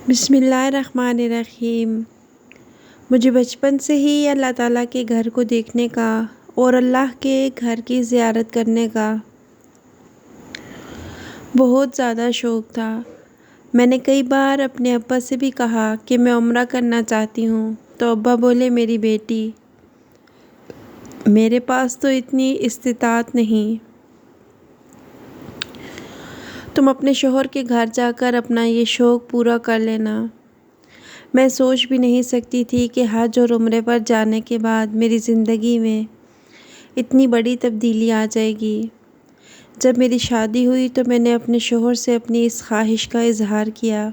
بسم اللہ الرحمن الرحیم۔ مجھے بچپن سے ہی اللہ تعالیٰ کے گھر کو دیکھنے کا اور اللہ کے گھر کی زیارت کرنے کا بہت زیادہ شوق تھا۔ میں نے کئی بار اپنے ابا سے بھی کہا کہ میں عمرہ کرنا چاہتی ہوں، تو ابا بولے میری بیٹی، میرے پاس تو اتنی استطاعت نہیں، تم اپنے شوہر کے گھر جا کر اپنا یہ شوق پورا کر لینا۔ میں سوچ بھی نہیں سکتی تھی کہ حج اور عمرے پر جانے کے بعد میری زندگی میں اتنی بڑی تبدیلی آ جائے گی۔ جب میری شادی ہوئی تو میں نے اپنے شوہر سے اپنی اس خواہش کا اظہار کیا۔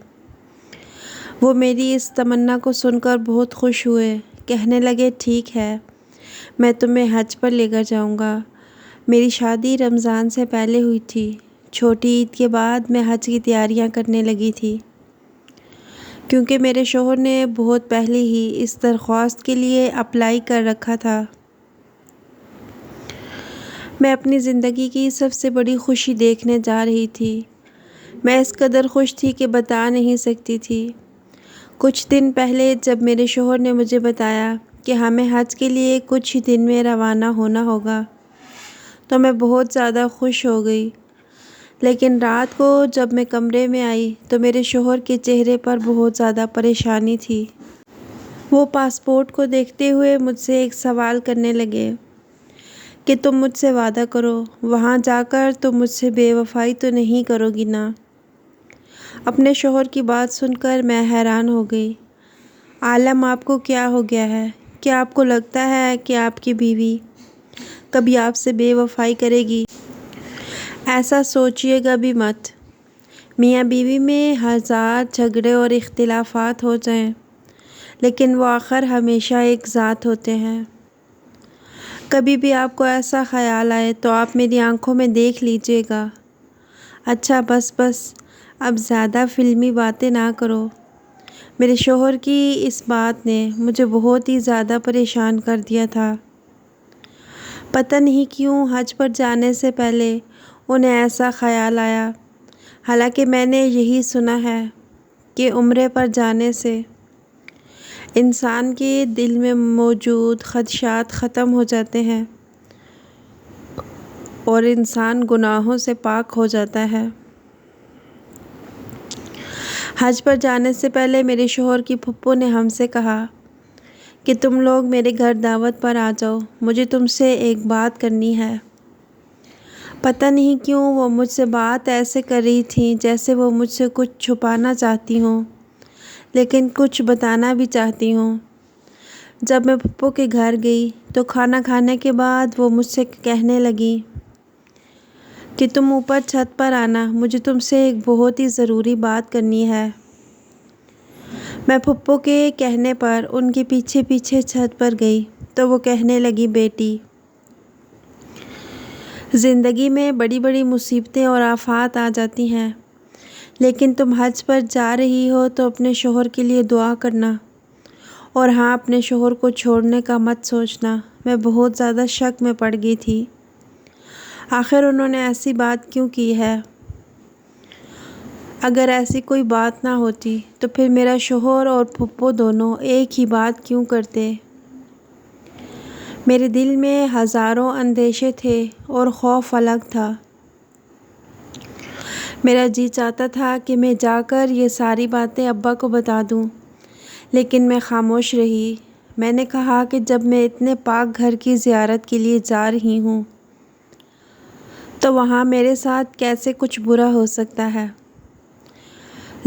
وہ میری اس تمنا کو سن کر بہت خوش ہوئے، کہنے لگے ٹھیک ہے، میں تمہیں حج پر لے کر جاؤں گا۔ میری شادی رمضان سے پہلے ہوئی تھی۔ چھوٹی عید کے بعد میں حج کی تیاریاں کرنے لگی تھی، کیونکہ میرے شوہر نے بہت پہلے ہی اس درخواست کے لیے اپلائی کر رکھا تھا۔ میں اپنی زندگی کی سب سے بڑی خوشی دیکھنے جا رہی تھی۔ میں اس قدر خوش تھی کہ بتا نہیں سکتی تھی۔ کچھ دن پہلے جب میرے شوہر نے مجھے بتایا کہ ہمیں حج کے لیے کچھ ہی دن میں روانہ ہونا ہوگا تو میں بہت زیادہ خوش ہو گئی، لیکن رات کو جب میں کمرے میں آئی تو میرے شوہر کے چہرے پر بہت زیادہ پریشانی تھی۔ وہ پاسپورٹ کو دیکھتے ہوئے مجھ سے ایک سوال کرنے لگے کہ تم مجھ سے وعدہ کرو، وہاں جا کر تم مجھ سے بے وفائی تو نہیں کرو گی نا؟ اپنے شوہر کی بات سن کر میں حیران ہو گئی۔ عالم، آپ کو کیا ہو گیا ہے؟ کیا آپ کو لگتا ہے کہ آپ کی بیوی کبھی آپ سے بے وفائی کرے گی؟ ایسا سوچیے گا بھی مت۔ میاں بیوی میں ہزار جھگڑے اور اختلافات ہو جائیں، لیکن وہ آخر ہمیشہ ایک ذات ہوتے ہیں۔ کبھی بھی آپ کو ایسا خیال آئے تو آپ میری آنکھوں میں دیکھ لیجیے گا۔ اچھا بس اب زیادہ فلمی باتیں نہ کرو۔ میرے شوہر کی اس بات نے مجھے بہت ہی زیادہ پریشان کر دیا تھا۔ پتہ نہیں کیوں حج پر جانے سے پہلے انہیں ایسا خیال آیا، حالانکہ میں نے یہی سنا ہے کہ عمرے پر جانے سے انسان کے دل میں موجود خدشات ختم ہو جاتے ہیں اور انسان گناہوں سے پاک ہو جاتا ہے۔ حج پر جانے سے پہلے میرے شوہر کی پھپھو نے ہم سے کہا کہ تم لوگ میرے گھر دعوت پر آ جاؤ، مجھے تم سے ایک بات کرنی ہے۔ پتہ نہیں کیوں وہ مجھ سے بات ایسے کر رہی تھیں جیسے وہ مجھ سے کچھ چھپانا چاہتی ہوں، لیکن کچھ بتانا بھی چاہتی ہوں۔ جب میں پھپھو کے گھر گئی تو کھانا کھانے کے بعد وہ مجھ سے کہنے لگی کہ تم اوپر چھت پر آنا، مجھے تم سے ایک بہت ہی ضروری بات کرنی ہے۔ میں پھپھو کے کہنے پر ان کے پیچھے پیچھے چھت پر گئی تو وہ کہنے لگی بیٹی، زندگی میں بڑی بڑی مصیبتیں اور آفات آ جاتی ہیں، لیکن تم حج پر جا رہی ہو تو اپنے شوہر کے لیے دعا کرنا، اور ہاں، اپنے شوہر کو چھوڑنے کا مت سوچنا۔ میں بہت زیادہ شک میں پڑ گئی تھی، آخر انہوں نے ایسی بات کیوں کی ہے؟ اگر ایسی کوئی بات نہ ہوتی تو پھر میرا شوہر اور پھپھو دونوں ایک ہی بات کیوں کرتے؟ میرے دل میں ہزاروں اندیشے تھے اور خوف الگ تھا۔ میرا جی چاہتا تھا کہ میں جا کر یہ ساری باتیں ابا کو بتا دوں، لیکن میں خاموش رہی۔ میں نے کہا کہ جب میں اتنے پاک گھر کی زیارت کے لیے جا رہی ہوں تو وہاں میرے ساتھ کیسے کچھ برا ہو سکتا ہے؟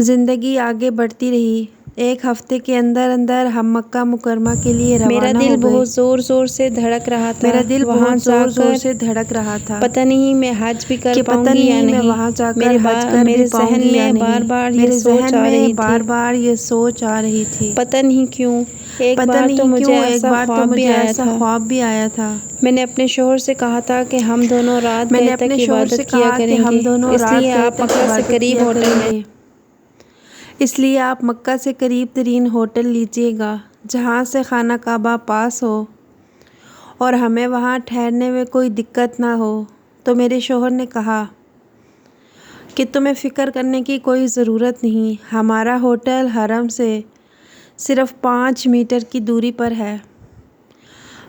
زندگی آگے بڑھتی رہی۔ ایک ہفتے کے اندر اندر ہم مکہ مکرمہ کے لیے روانہ ہو گئے۔ میرا دل بہت زور زور سے دھڑک رہا تھا۔ میرا دل وہاں بہت جا زور زور کر سے دھڑک رہا تھا پتہ نہیں میں حج بھی کر کہ پاؤں پتہ گی یا نہیں میں نہیں۔ وہاں جا کر حج کر بھی میرے پاؤں ذہن گی یا میں نہیں۔ بار بار یہ میرے سوچ ذہن آ میں رہی بار تھی، بار یہ سوچ آ رہی تھی۔ پتہ نہیں کیوں ایک پتہ بار تو نہیں مجھے کیوں ایک ایسا بار تو خواب بھی مجھے آیا ایسا تھا۔ خواب بھی آیا تھا۔ میں نے اپنے شوہر سے کہا تھا کہ ہم دونوں رات میں گئے نے اپنے تک شوہر سے عبادت کیا کہا کہ کریں ہم گے، دونوں اس رات لیے گئے آپ تک مکہ سے عبادت قریب کیا ہوٹل کریں میں گے، اس لیے آپ مکہ سے قریب ترین ہوٹل لیجیے گا جہاں سے خانہ کعبہ پاس ہو اور ہمیں وہاں ٹھہرنے میں کوئی دقت نہ ہو۔ تو میرے شوہر نے کہا کہ تمہیں فکر کرنے کی کوئی ضرورت نہیں، ہمارا ہوٹل حرم سے صرف 5 میٹر کی دوری پر ہے،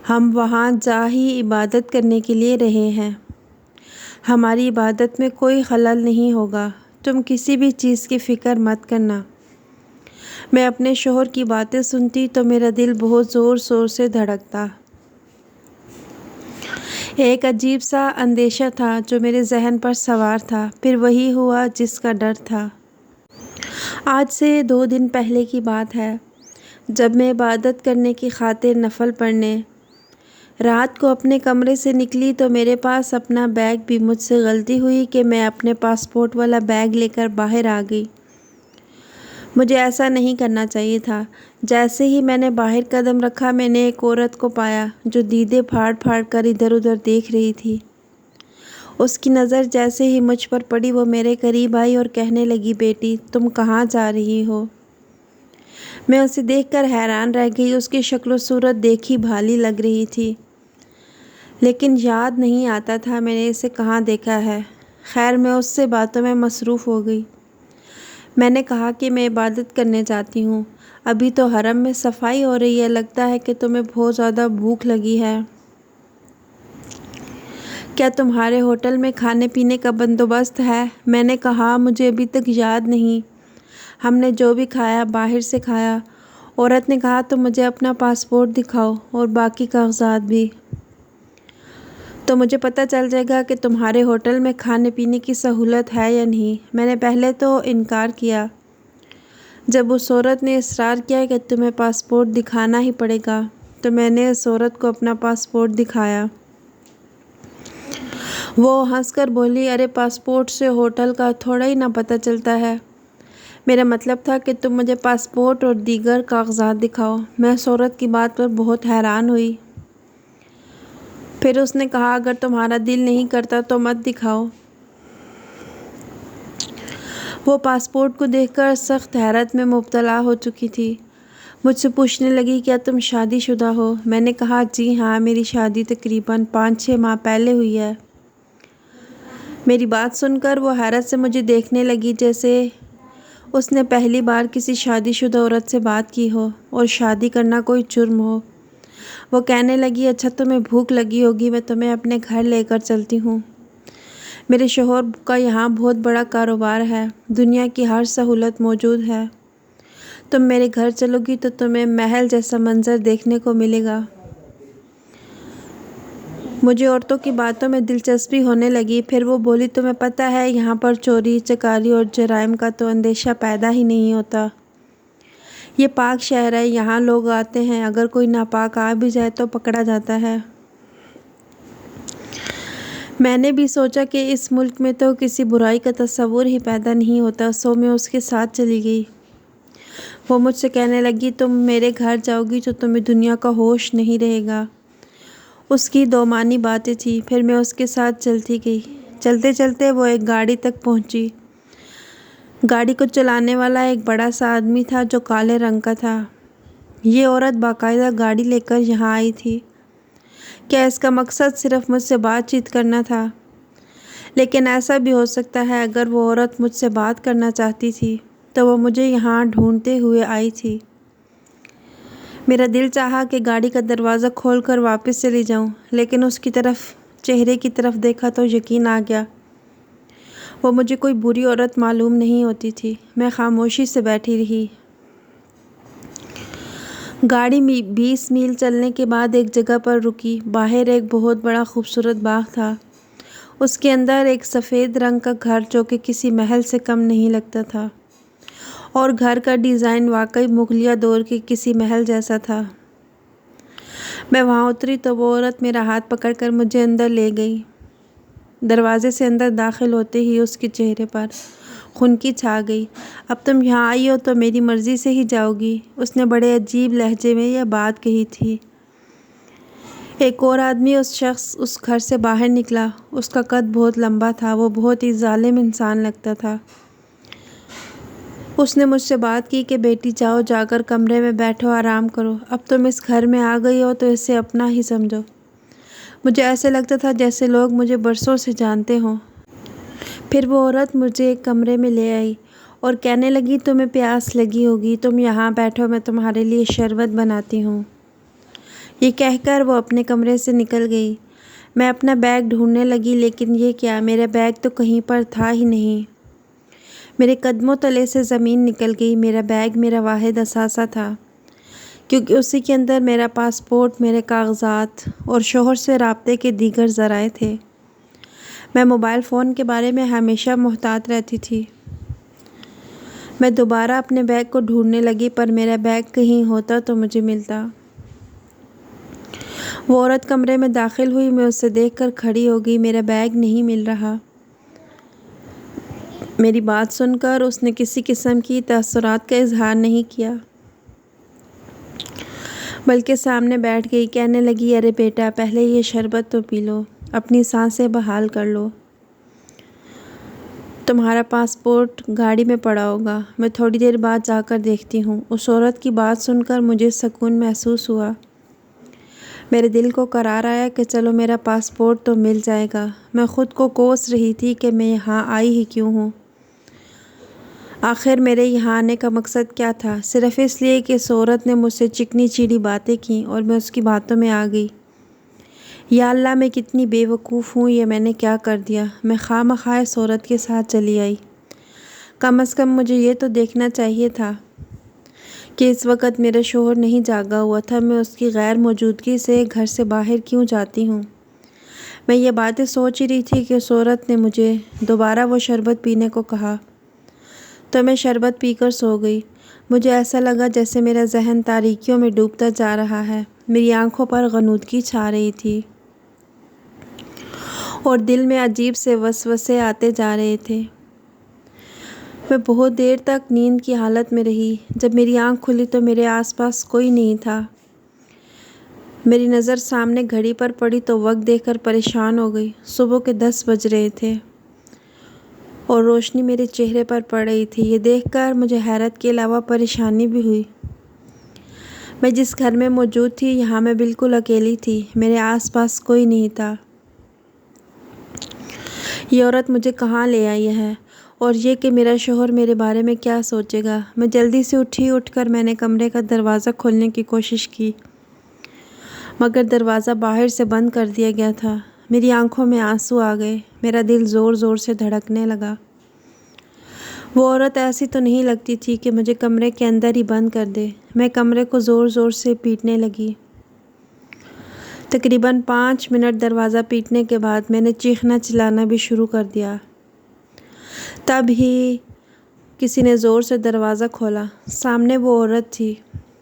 ہم وہاں جا ہی عبادت کرنے کے لیے رہے ہیں، ہماری عبادت میں کوئی خلل نہیں ہوگا، تم کسی بھی چیز کی فکر مت کرنا۔ میں اپنے شوہر کی باتیں سنتی تو میرا دل بہت زور شور سے دھڑکتا۔ ایک عجیب سا اندیشہ تھا جو میرے ذہن پر سوار تھا، پھر وہی ہوا جس کا ڈر تھا۔ آج سے 2 دن پہلے کی بات ہے، جب میں عبادت کرنے کی خاطر نفل پڑھنے رات کو اپنے کمرے سے نکلی تو میرے پاس اپنا بیگ بھی مجھ سے غلطی ہوئی کہ میں اپنے پاسپورٹ والا بیگ لے کر باہر آ گئی۔ مجھے ایسا نہیں کرنا چاہیے تھا۔ جیسے ہی میں نے باہر قدم رکھا میں نے ایک عورت کو پایا جو دیدے پھاڑ پھاڑ کر ادھر ادھر دیکھ رہی تھی۔ اس کی نظر جیسے ہی مجھ پر پڑی وہ میرے قریب آئی اور کہنے لگی، بیٹی تم کہاں جا رہی ہو؟ میں اسے دیکھ کر حیران رہ گئی۔ اس کی شکل و صورت دیکھی بھالی لگ رہی تھی، لیکن یاد نہیں آتا تھا میں نے اسے کہاں دیکھا ہے۔ خیر میں اس سے باتوں میں مصروف ہو گئی۔ میں نے کہا کہ میں عبادت کرنے جاتی ہوں، ابھی تو حرم میں صفائی ہو رہی ہے، لگتا ہے کہ تمہیں بہت زیادہ بھوک لگی ہے۔ کیا تمہارے ہوٹل میں کھانے پینے کا بندوبست ہے؟ میں نے کہا، مجھے ابھی تک یاد نہیں، ہم نے جو بھی کھایا باہر سے کھایا۔ عورت نے کہا، تو مجھے اپنا پاسپورٹ دکھاؤ اور باقی کاغذات بھی، تو مجھے پتہ چل جائے گا کہ تمہارے ہوٹل میں کھانے پینے کی سہولت ہے یا نہیں۔ میں نے پہلے تو انکار کیا۔ جب اس عورت نے اصرار کیا کہ تمہیں پاسپورٹ دکھانا ہی پڑے گا تو میں نے اس عورت کو اپنا پاسپورٹ دکھایا۔ وہ ہنس کر بولی، ارے پاسپورٹ سے ہوٹل کا تھوڑا ہی نہ پتہ چلتا ہے، میرا مطلب تھا کہ تم مجھے پاسپورٹ اور دیگر کاغذات دکھاؤ۔ میں اس عورت کی بات پر بہت حیران ہوئی۔ پھر اس نے کہا، اگر تمہارا دل نہیں کرتا تو مت دکھاؤ۔ وہ پاسپورٹ کو دیکھ کر سخت حیرت میں مبتلا ہو چکی تھی۔ مجھ سے پوچھنے لگی، کیا تم شادی شدہ ہو؟ میں نے کہا، جی ہاں، میری شادی تقریباً 5-6 ماہ پہلے ہوئی ہے۔ میری بات سن کر وہ حیرت سے مجھے دیکھنے لگی جیسے اس نے پہلی بار کسی شادی شدہ عورت سے بات کی ہو اور شادی کرنا کوئی جرم ہو۔ وہ کہنے لگی، اچھا تمہیں بھوک لگی ہوگی، میں تمہیں اپنے گھر لے کر چلتی ہوں۔ میرے شوہر کا یہاں بہت بڑا کاروبار ہے، دنیا کی ہر سہولت موجود ہے، تم میرے گھر چلو گی تو تمہیں محل جیسا منظر دیکھنے کو ملے گا۔ مجھے عورتوں کی باتوں میں دلچسپی ہونے لگی۔ پھر وہ بولی، تمہیں پتہ ہے یہاں پر چوری چکاری اور جرائم کا تو اندیشہ پیدا ہی نہیں ہوتا، یہ پاک شہر ہے، یہاں لوگ آتے ہیں، اگر کوئی ناپاک آ بھی جائے تو پکڑا جاتا ہے۔ میں نے بھی سوچا کہ اس ملک میں تو کسی برائی کا تصور ہی پیدا نہیں ہوتا، سو میں اس کے ساتھ چلی گئی۔ وہ مجھ سے کہنے لگی، تم میرے گھر جاؤ گی تو تمہیں دنیا کا ہوش نہیں رہے گا۔ اس کی دو معنی باتیں تھیں۔ پھر میں اس کے ساتھ چلتی گئی۔ چلتے چلتے وہ ایک گاڑی تک پہنچی۔ گاڑی کو چلانے والا ایک بڑا سا آدمی تھا جو کالے رنگ کا تھا۔ یہ عورت باقاعدہ گاڑی لے کر یہاں آئی تھی۔ کیا اس کا مقصد صرف مجھ سے بات چیت کرنا تھا؟ لیکن ایسا بھی ہو سکتا ہے اگر وہ عورت مجھ سے بات کرنا چاہتی تھی تو وہ مجھے یہاں ڈھونڈتے ہوئے آئی تھی۔ میرا دل چاہا کہ گاڑی کا دروازہ کھول کر واپس چلی جاؤں، لیکن اس کی چہرے کی طرف دیکھا تو یقین آ گیا، وہ مجھے کوئی بری عورت معلوم نہیں ہوتی تھی۔ میں خاموشی سے بیٹھی رہی۔ گاڑی 20 میل چلنے کے بعد ایک جگہ پر رکی۔ باہر ایک بہت بڑا خوبصورت باغ تھا، اس کے اندر ایک سفید رنگ کا گھر جو کہ کسی محل سے کم نہیں لگتا تھا، اور گھر کا ڈیزائن واقعی مغلیہ دور کے کسی محل جیسا تھا۔ میں وہاں اتری تو وہ عورت میرا ہاتھ پکڑ کر مجھے اندر لے گئی۔ دروازے سے اندر داخل ہوتے ہی اس کے چہرے پر خنکی چھا گئی۔ اب تم یہاں آئی ہو تو میری مرضی سے ہی جاؤ گی، اس نے بڑے عجیب لہجے میں یہ بات کہی تھی۔ ایک اور آدمی اس گھر سے باہر نکلا، اس کا قد بہت لمبا تھا، وہ بہت ہی ظالم انسان لگتا تھا۔ اس نے مجھ سے بات کی کہ بیٹی جاؤ، جا کر کمرے میں بیٹھو، آرام کرو، اب تم اس گھر میں آ گئی ہو تو اسے اپنا ہی سمجھو۔ مجھے ایسے لگتا تھا جیسے لوگ مجھے برسوں سے جانتے ہوں۔ پھر وہ عورت مجھے ایک کمرے میں لے آئی اور کہنے لگی تمہیں پیاس لگی ہوگی، تم یہاں بیٹھو، میں تمہارے لیے شربت بناتی ہوں۔ یہ کہہ کر وہ اپنے کمرے سے نکل گئی۔ میں اپنا بیگ ڈھونڈنے لگی، لیکن یہ کیا، میرا بیگ تو کہیں پر تھا ہی نہیں۔ میرے قدموں تلے سے زمین نکل گئی۔ میرا بیگ میرا واحد اثاثہ تھا، کیونکہ اسی کے اندر میرا پاسپورٹ، میرے کاغذات اور شوہر سے رابطے کے دیگر ذرائع تھے۔ میں موبائل فون کے بارے میں ہمیشہ محتاط رہتی تھی۔ میں دوبارہ اپنے بیگ کو ڈھونڈنے لگی، پر میرا بیگ کہیں ہوتا تو مجھے ملتا۔ وہ عورت کمرے میں داخل ہوئی، میں اسے دیکھ کر کھڑی ہو گئی۔ میرا بیگ نہیں مل رہا۔ میری بات سن کر اس نے کسی قسم کی تاثرات کا اظہار نہیں کیا، بلکہ سامنے بیٹھ گئی۔ کہنے لگی، ارے بیٹا، پہلے یہ شربت تو پی لو، اپنی سانسیں بحال کر لو۔ تمہارا پاسپورٹ گاڑی میں پڑا ہوگا، میں تھوڑی دیر بعد جا کر دیکھتی ہوں۔ اس عورت کی بات سن کر مجھے سکون محسوس ہوا۔ میرے دل کو قرار آیا کہ چلو میرا پاسپورٹ تو مل جائے گا۔ میں خود کو کوس رہی تھی کہ میں یہاں آئی ہی کیوں ہوں۔ آخر میرے یہاں آنے کا مقصد کیا تھا؟ صرف اس لیے کہ اس عورت نے مجھ سے چکنی چیڑی باتیں کیں اور میں اس کی باتوں میں آ گئی۔ یا اللہ، میں کتنی بے وقوف ہوں، یہ میں نے کیا کر دیا؟ میں خواہ مخواہ اس عورت کے ساتھ چلی آئی۔ کم از کم مجھے یہ تو دیکھنا چاہیے تھا کہ اس وقت میرا شوہر نہیں جاگا ہوا تھا، میں اس کی غیر موجودگی سے گھر سے باہر کیوں جاتی ہوں؟ میں یہ باتیں سوچ ہی رہی تھی کہ اس عورت نے مجھے دوبارہ وہ شربت پینے کو کہا، تو میں شربت پی کر سو گئی۔ مجھے ایسا لگا جیسے میرا ذہن تاریکیوں میں ڈوبتا جا رہا ہے۔ میری آنکھوں پر غنودگی چھا رہی تھی اور دل میں عجیب سے وسوسے آتے جا رہے تھے۔ میں بہت دیر تک نیند کی حالت میں رہی۔ جب میری آنکھ کھلی تو میرے آس پاس کوئی نہیں تھا۔ میری نظر سامنے گھڑی پر پڑی تو وقت دیکھ کر پریشان ہو گئی۔ صبح کے 10 بج رہے تھے اور روشنی میرے چہرے پر پڑ رہی تھی۔ یہ دیکھ کر مجھے حیرت کے علاوہ پریشانی بھی ہوئی۔ میں جس گھر میں موجود تھی، یہاں میں بالکل اکیلی تھی، میرے آس پاس کوئی نہیں تھا۔ یہ عورت مجھے کہاں لے آئی ہے، اور یہ کہ میرا شوہر میرے بارے میں کیا سوچے گا؟ میں جلدی سے اٹھ کر میں نے کمرے کا دروازہ کھولنے کی کوشش کی، مگر دروازہ باہر سے بند کر دیا گیا تھا۔ میری آنکھوں میں آنسو آ گئے، میرا دل زور زور سے دھڑکنے لگا۔ وہ عورت ایسی تو نہیں لگتی تھی کہ مجھے کمرے کے اندر ہی بند کر دے۔ میں کمرے کو زور زور سے پیٹنے لگی۔ تقریباً 5 منٹ دروازہ پیٹنے کے بعد میں نے چیخنا چلانا بھی شروع کر دیا۔ تب ہی کسی نے زور سے دروازہ کھولا۔ سامنے وہ عورت تھی۔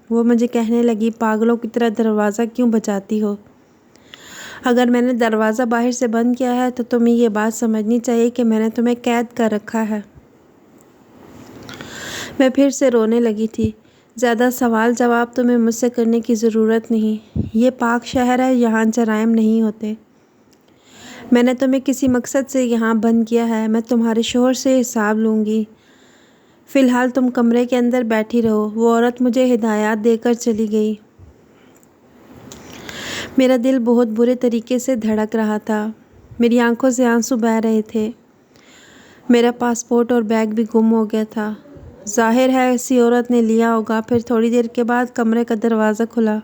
وہ مجھے کہنے لگی، پاگلوں کی طرح دروازہ کیوں بجاتی ہو؟ اگر میں نے دروازہ باہر سے بند کیا ہے تو تمہیں یہ بات سمجھنی چاہیے کہ میں نے تمہیں قید کر رکھا ہے۔ میں پھر سے رونے لگی تھی۔ زیادہ سوال جواب تمہیں مجھ سے کرنے کی ضرورت نہیں۔ یہ پاک شہر ہے، یہاں جرائم نہیں ہوتے۔ میں نے تمہیں کسی مقصد سے یہاں بند کیا ہے۔ میں تمہارے شوہر سے حساب لوں گی۔ فی الحال تم کمرے کے اندر بیٹھی رہو۔ وہ عورت مجھے ہدایات دے کر چلی گئی۔ میرا دل بہت برے طریقے سے دھڑک رہا تھا۔ میری آنکھوں سے آنسو بہہ رہے تھے۔ میرا پاسپورٹ اور بیگ بھی گم ہو گیا تھا۔ ظاہر ہے اسی عورت نے لیا ہوگا۔ پھر تھوڑی دیر کے بعد کمرے کا دروازہ کھلا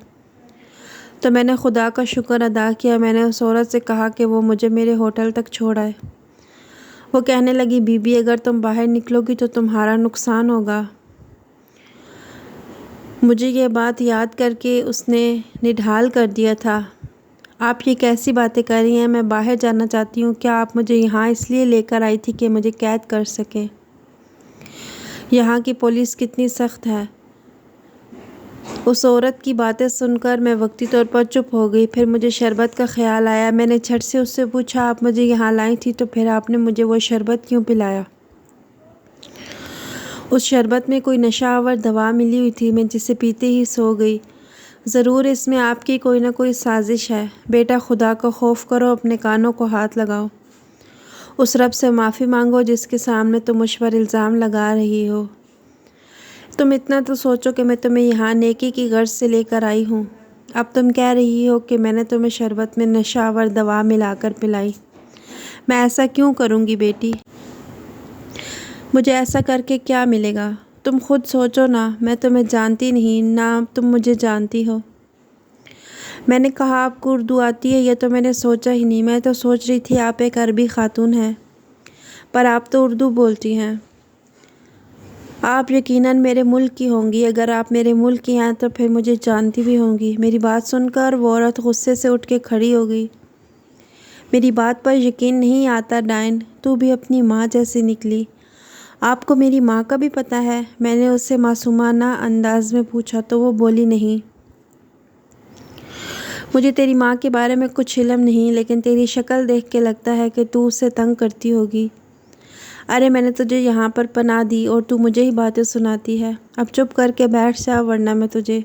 تو میں نے خدا کا شکر ادا کیا۔ میں نے اس عورت سے کہا کہ وہ مجھے میرے ہوٹل تک چھوڑ آئے۔ وہ کہنے لگی، بی بی، اگر تم باہر نکلو گی تو تمہارا نقصان ہوگا۔ مجھے یہ بات یاد کر کے اس نے نڈھال کر دیا تھا۔ آپ یہ کیسی باتیں کر رہی ہیں؟ میں باہر جانا چاہتی ہوں۔ کیا آپ مجھے یہاں اس لیے لے کر آئی تھی کہ مجھے قید کر سکیں؟ یہاں کی پولیس کتنی سخت ہے۔ اس عورت کی باتیں سن کر میں وقتی طور پر چپ ہو گئی۔ پھر مجھے شربت کا خیال آیا۔ میں نے جھٹ سے اس سے پوچھا، آپ مجھے یہاں لائی تھی تو پھر آپ نے مجھے وہ شربت کیوں پلایا؟ اس شربت میں کوئی نشہ آور دوا ملی ہوئی تھی، میں جسے پیتے ہی سو گئی۔ ضرور اس میں آپ کی کوئی نہ کوئی سازش ہے۔ بیٹا، خدا کا خوف کرو، اپنے کانوں کو ہاتھ لگاؤ۔ اس رب سے معافی مانگو جس کے سامنے تم مجھ پر الزام لگا رہی ہو۔ تم اتنا تو سوچو کہ میں تمہیں یہاں نیکی کی غرض سے لے کر آئی ہوں۔ اب تم کہہ رہی ہو کہ میں نے تمہیں شربت میں نشہ آور دوا ملا کر پلائی۔ میں ایسا کیوں کروں گی بیٹی؟ مجھے ایسا کر کے کیا ملے گا؟ تم خود سوچو نا، میں تمہیں جانتی نہیں، نہ تم مجھے جانتی ہو۔ میں نے کہا آپ کو اردو آتی ہے، یہ تو میں نے سوچا ہی نہیں، میں تو سوچ رہی تھی آپ ایک عربی خاتون ہیں، پر آپ تو اردو بولتی ہیں۔ آپ یقیناً میرے ملک کی ہوں گی، اگر آپ میرے ملک کی ہیں تو پھر مجھے جانتی بھی ہوں گی۔ میری بات سن کر وہ عورت غصے سے اٹھ کے کھڑی ہو گئی۔ میری بات پر یقین نہیں آتا ڈائن، تو بھی اپنی ماں جیسی نکلی۔ آپ کو میری ماں کا بھی پتہ ہے؟ میں نے اس سے معصومانہ انداز میں پوچھا تو وہ بولی نہیں۔ مجھے تیری ماں کے بارے میں کچھ علم نہیں، لیکن تیری شکل دیکھ کے لگتا ہے کہ تو اسے تنگ کرتی ہوگی۔ ارے میں نے تجھے یہاں پر پناہ دی اور تو مجھے ہی باتیں سناتی ہے۔ اب چپ کر کے بیٹھ جا ورنہ میں تجھے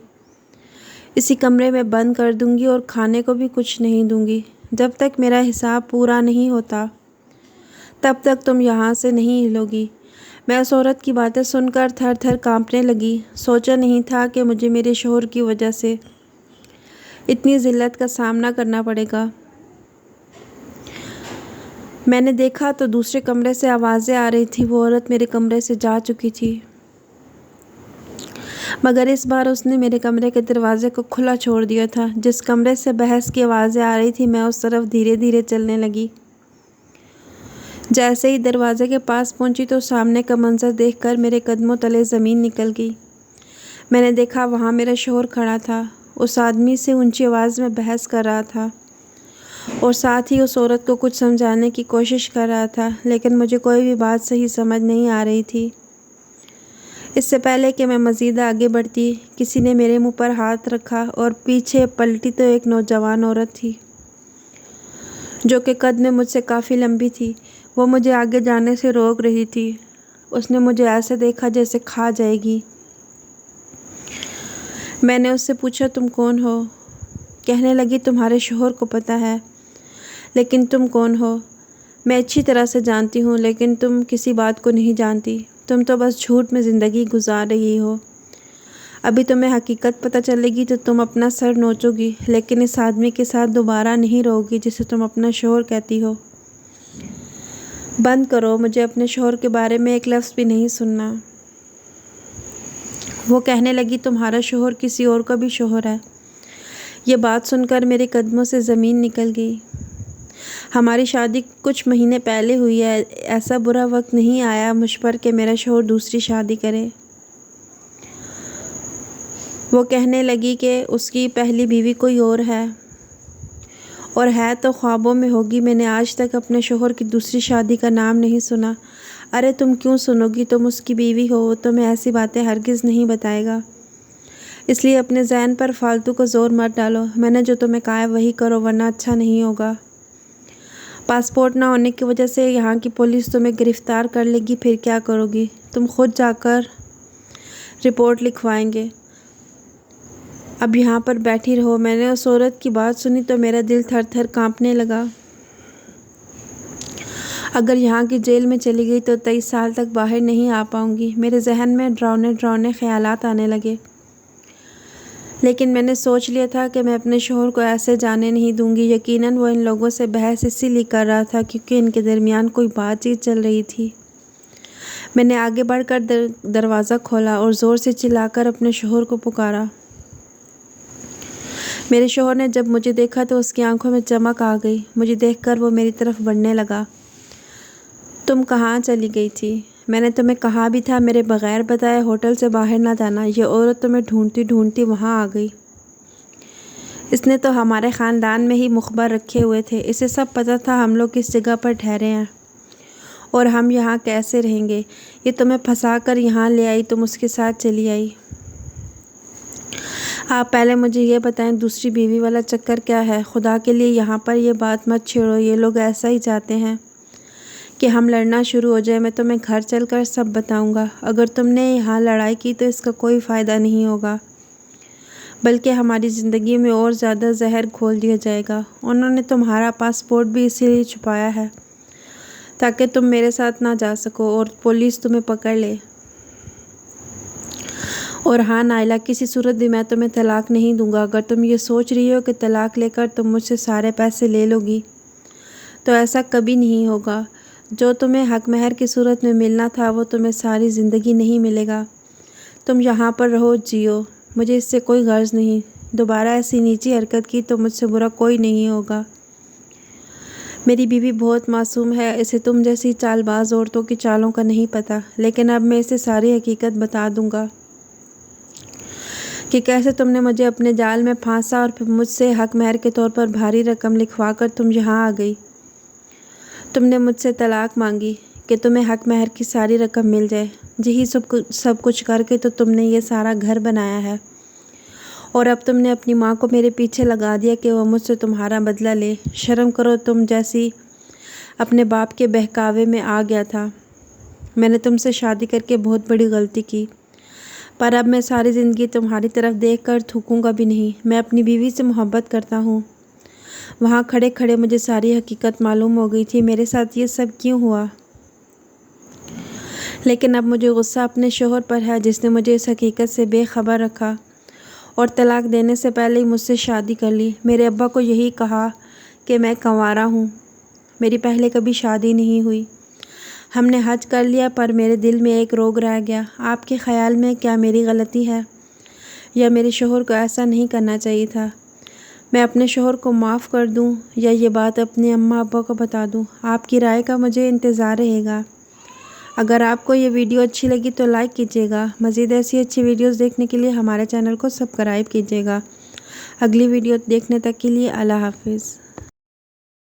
اسی کمرے میں بند کر دوں گی اور کھانے کو بھی کچھ نہیں دوں گی۔ جب تک میرا حساب پورا نہیں ہوتا تب تک تم یہاں سے نہیں ہلو گی۔ میں اس عورت کی باتیں سن کر تھر تھر کانپنے لگی۔ سوچا نہیں تھا کہ مجھے میرے شوہر کی وجہ سے اتنی ذلت کا سامنا کرنا پڑے گا۔ میں نے دیکھا تو دوسرے کمرے سے آوازیں آ رہی تھی، وہ عورت میرے کمرے سے جا چکی تھی، مگر اس بار اس نے میرے کمرے کے دروازے کو کھلا چھوڑ دیا تھا۔ جس کمرے سے بحث کی آوازیں آ رہی تھی میں اس طرف دھیرے دھیرے چلنے لگی۔ جیسے ہی دروازے کے پاس پہنچی تو سامنے کا منظر دیکھ کر میرے قدموں تلے زمین نکل گئی۔ میں نے دیکھا وہاں میرا شوہر کھڑا تھا، اس آدمی سے اونچی آواز میں بحث کر رہا تھا اور ساتھ ہی اس عورت کو کچھ سمجھانے کی کوشش کر رہا تھا، لیکن مجھے کوئی بھی بات صحیح سمجھ نہیں آ رہی تھی۔ اس سے پہلے کہ میں مزید آگے بڑھتی، کسی نے میرے منہ پر ہاتھ رکھا اور پیچھے پلٹی تو ایک نوجوان عورت تھی جو کہ قد میں مجھ سے کافی لمبی تھی۔ وہ مجھے آگے جانے سے روک رہی تھی۔ اس نے مجھے ایسے دیکھا جیسے کھا جائے گی۔ میں نے اس سے پوچھا تم کون ہو؟ کہنے لگی تمہارے شوہر کو پتہ ہے، لیکن تم کون ہو؟ میں اچھی طرح سے جانتی ہوں، لیکن تم کسی بات کو نہیں جانتی، تم تو بس جھوٹ میں زندگی گزار رہی ہو۔ ابھی تمہیں حقیقت پتہ چلے گی تو تم اپنا سر نوچو گی، لیکن اس آدمی کے ساتھ دوبارہ نہیں رہو گی جسے تم اپنا شوہر کہتی ہو۔ بند کرو، مجھے اپنے شوہر کے بارے میں ایک لفظ بھی نہیں سننا۔ وہ کہنے لگی تمہارا شوہر کسی اور کا بھی شوہر ہے۔ یہ بات سن کر میرے قدموں سے زمین نکل گئی۔ ہماری شادی کچھ مہینے پہلے ہوئی ہے، ایسا برا وقت نہیں آیا مجھ پر کہ میرا شوہر دوسری شادی کرے۔ وہ کہنے لگی کہ اس کی پہلی بیوی کوئی اور ہے تو خوابوں میں ہوگی۔ میں نے آج تک اپنے شوہر کی دوسری شادی کا نام نہیں سنا۔ ارے تم کیوں سنو گی؟ تم اس کی بیوی ہو، تمہیں ایسی باتیں ہرگز نہیں بتائے گا، اس لیے اپنے ذہن پر فالتو کو زور مت ڈالو۔ میں نے جو تمہیں کہا ہے وہی کرو ورنہ اچھا نہیں ہوگا۔ پاسپورٹ نہ ہونے کی وجہ سے یہاں کی پولیس تمہیں گرفتار کر لے گی، پھر کیا کرو گی؟ تم خود جا کر رپورٹ لکھوائیں گے۔ اب یہاں پر بیٹھی رہو۔ میں نے اس عورت کی بات سنی تو میرا دل تھر تھر کانپنے لگا۔ اگر یہاں کی جیل میں چلی گئی تو 23 سال تک باہر نہیں آ پاؤں گی۔ میرے ذہن میں ڈراؤنے خیالات آنے لگے، لیکن میں نے سوچ لیا تھا کہ میں اپنے شوہر کو ایسے جانے نہیں دوں گی۔ یقیناً وہ ان لوگوں سے بحث اسی لیے کر رہا تھا کیونکہ ان کے درمیان کوئی بات چیت چل رہی تھی۔ میں نے آگے بڑھ کر دروازہ کھولا اور زور سے چلا کر اپنے شوہر کو پکارا۔ میرے شوہر نے جب مجھے دیکھا تو اس کی آنکھوں میں چمک آ گئی۔ مجھے دیکھ کر وہ میری طرف بڑھنے لگا۔ تم کہاں چلی گئی تھی؟ میں نے تمہیں کہا بھی تھا میرے بغیر بتائے ہوٹل سے باہر نہ جانا۔ یہ عورت تمہیں ڈھونڈتی وہاں آ گئی۔ اس نے تو ہمارے خاندان میں ہی مخبر رکھے ہوئے تھے، اسے سب پتہ تھا ہم لوگ کس جگہ پر ٹھہرے ہیں اور ہم یہاں کیسے رہیں گے۔ یہ تمہیں پھنسا کر یہاں لے آئی، تم اس کے ساتھ چلی آئی۔ آپ پہلے مجھے یہ بتائیں دوسری بیوی والا چکر کیا ہے؟ خدا کے لیے یہاں پر یہ بات مت چھیڑو، یہ لوگ ایسا ہی چاہتے ہیں کہ ہم لڑنا شروع ہو جائیں۔ میں تمہیں گھر چل کر سب بتاؤں گا۔ اگر تم نے یہاں لڑائی کی تو اس کا کوئی فائدہ نہیں ہوگا، بلکہ ہماری زندگی میں اور زیادہ زہر گھول دیا جائے گا۔ انہوں نے تمہارا پاسپورٹ بھی اسی لیے چھپایا ہے تاکہ تم میرے ساتھ نہ جا سکو اور پولیس تمہیں پکڑ لے۔ اور ہاں نائلہ، کسی صورت بھی میں تمہیں طلاق نہیں دوں گا۔ اگر تم یہ سوچ رہی ہو کہ طلاق لے کر تم مجھ سے سارے پیسے لے لو گی تو ایسا کبھی نہیں ہوگا۔ جو تمہیں حق مہر کی صورت میں ملنا تھا وہ تمہیں ساری زندگی نہیں ملے گا۔ تم یہاں پر رہو، جیو، مجھے اس سے کوئی غرض نہیں۔ دوبارہ ایسی نیچی حرکت کی تو مجھ سے برا کوئی نہیں ہوگا۔ میری بیوی بہت معصوم ہے، اسے تم جیسی چال باز عورتوں کی چالوں کا نہیں پتہ، لیکن اب میں اسے ساری حقیقت بتا دوں گا کہ کیسے تم نے مجھے اپنے جال میں پھانسا اور پھر مجھ سے حق مہر کے طور پر بھاری رقم لکھوا کر تم یہاں آ گئی۔ تم نے مجھ سے طلاق مانگی کہ تمہیں حق مہر کی ساری رقم مل جائے۔ یہی سب کچھ کر کے تو تم نے یہ سارا گھر بنایا ہے، اور اب تم نے اپنی ماں کو میرے پیچھے لگا دیا کہ وہ مجھ سے تمہارا بدلہ لے۔ شرم کرو، تم جیسی اپنے باپ کے بہکاوے میں آ گیا تھا۔ میں نے تم سے شادی کر کے بہت بڑی غلطی کی، پر اب میں ساری زندگی تمہاری طرف دیکھ کر تھوکوں گا بھی نہیں۔ میں اپنی بیوی سے محبت کرتا ہوں۔ وہاں کھڑے کھڑے مجھے ساری حقیقت معلوم ہو گئی تھی، میرے ساتھ یہ سب کیوں ہوا۔ لیکن اب مجھے غصہ اپنے شوہر پر ہے جس نے مجھے اس حقیقت سے بے خبر رکھا اور طلاق دینے سے پہلے ہی مجھ سے شادی کر لی۔ میرے ابا کو یہی کہا کہ میں کنوارا ہوں، میری پہلے کبھی شادی نہیں ہوئی۔ ہم نے حج کر لیا، پر میرے دل میں ایک روگ رہ گیا۔ آپ کے خیال میں کیا میری غلطی ہے، یا میرے شوہر کو ایسا نہیں کرنا چاہیے تھا؟ میں اپنے شوہر کو معاف کر دوں یا یہ بات اپنے اماں ابا کو بتا دوں؟ آپ کی رائے کا مجھے انتظار رہے گا۔ اگر آپ کو یہ ویڈیو اچھی لگی تو لائک کیجیے گا۔ مزید ایسی اچھی ویڈیوز دیکھنے کے لیے ہمارے چینل کو سبسکرائب کیجیے گا۔ اگلی ویڈیو دیکھنے تک کے لیے اللہ حافظ۔